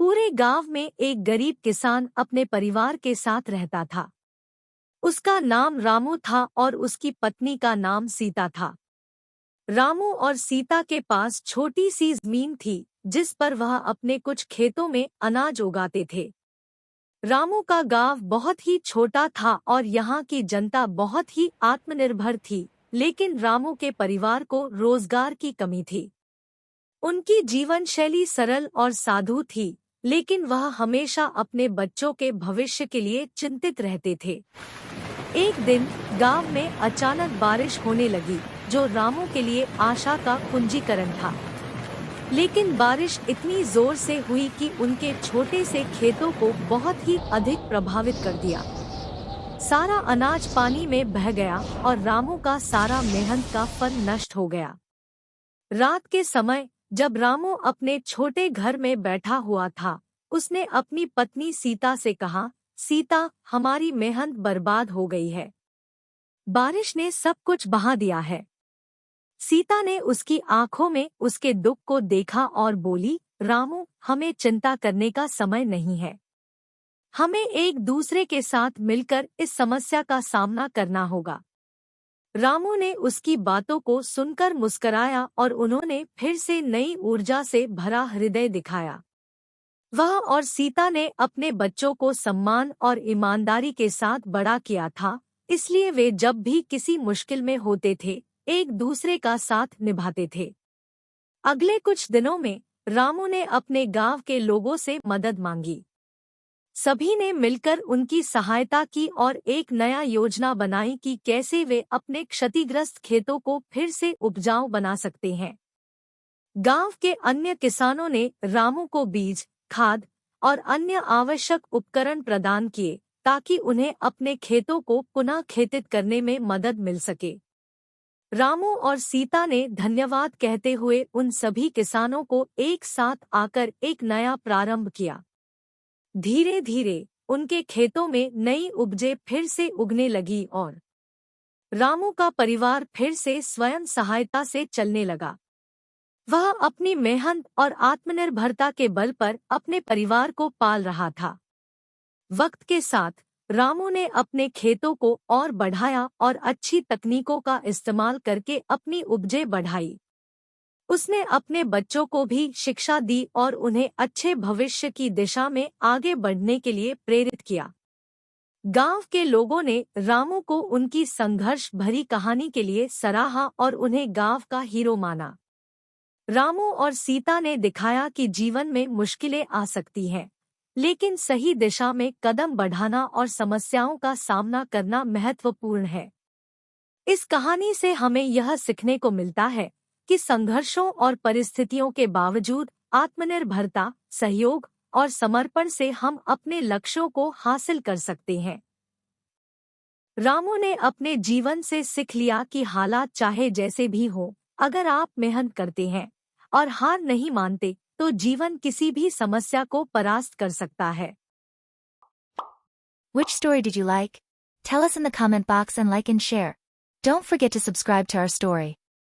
पूरे गांव में एक गरीब किसान अपने परिवार के साथ रहता था। उसका नाम रामू था और उसकी पत्नी का नाम सीता था। रामू और सीता के पास छोटी सी जमीन थी जिस पर वह अपने कुछ खेतों में अनाज उगाते थे। रामू का गांव बहुत ही छोटा था और यहाँ की जनता बहुत ही आत्मनिर्भर थी, लेकिन रामू के परिवार को रोजगार की कमी थी। उनकी जीवन शैली सरल और साधु थी, लेकिन वह हमेशा अपने बच्चों के भविष्य के लिए चिंतित रहते थे। एक दिन गांव में अचानक बारिश होने लगी, जो रामू के लिए आशा का पूंजीकरण था। लेकिन बारिश इतनी जोर से हुई कि उनके छोटे से खेतों को बहुत ही अधिक प्रभावित कर दिया। सारा अनाज पानी में बह गया और रामू का सारा मेहनत का फल नष्ट हो गया। रात के समय जब रामू अपने छोटे घर में बैठा हुआ था, उसने अपनी पत्नी सीता से कहा, सीता, हमारी मेहनत बर्बाद हो गई है। बारिश ने सब कुछ बहा दिया है। सीता ने उसकी आंखों में उसके दुख को देखा और बोली, रामू, हमें चिंता करने का समय नहीं है। हमें एक दूसरे के साथ मिलकर इस समस्या का सामना करना होगा। रामू ने उसकी बातों को सुनकर मुस्कराया और उन्होंने फिर से नई ऊर्जा से भरा हृदय दिखाया। वह और सीता ने अपने बच्चों को सम्मान और ईमानदारी के साथ बड़ा किया था, इसलिए वे जब भी किसी मुश्किल में होते थे, एक दूसरे का साथ निभाते थे। अगले कुछ दिनों में रामू ने अपने गांव के लोगों से मदद मांगी। सभी ने मिलकर उनकी सहायता की और एक नया योजना बनाई कि कैसे वे अपने क्षतिग्रस्त खेतों को फिर से उपजाऊ बना सकते हैं। गांव के अन्य किसानों ने रामू को बीज, खाद और अन्य आवश्यक उपकरण प्रदान किए ताकि उन्हें अपने खेतों को पुनः खेतित करने में मदद मिल सके। रामू और सीता ने धन्यवाद कहते हुए उन सभी किसानों को एक साथ आकर एक नया प्रारंभ किया। धीरे धीरे उनके खेतों में नई उपजें फिर से उगने लगी और रामू का परिवार फिर से स्वयं सहायता से चलने लगा। वह अपनी मेहनत और आत्मनिर्भरता के बल पर अपने परिवार को पाल रहा था। वक्त के साथ रामू ने अपने खेतों को और बढ़ाया और अच्छी तकनीकों का इस्तेमाल करके अपनी उपजें बढ़ाई। उसने अपने बच्चों को भी शिक्षा दी और उन्हें अच्छे भविष्य की दिशा में आगे बढ़ने के लिए प्रेरित किया। गांव के लोगों ने रामू को उनकी संघर्ष भरी कहानी के लिए सराहा और उन्हें गांव का हीरो माना। रामू और सीता ने दिखाया कि जीवन में मुश्किलें आ सकती हैं, लेकिन सही दिशा में कदम बढ़ाना और समस्याओं का सामना करना महत्वपूर्ण है। इस कहानी से हमें यह सीखने को मिलता है कि संघर्षों और परिस्थितियों के बावजूद आत्मनिर्भरता, सहयोग और समर्पण से हम अपने लक्ष्यों को हासिल कर सकते हैं। रामू ने अपने जीवन से सीख लिया कि हालात चाहे जैसे भी हो, अगर आप मेहनत करते हैं और हार नहीं मानते, तो जीवन किसी भी समस्या को परास्त कर सकता है। Which story did you like? Tell us in the comment box and like and share. Don't forget to subscribe to our story.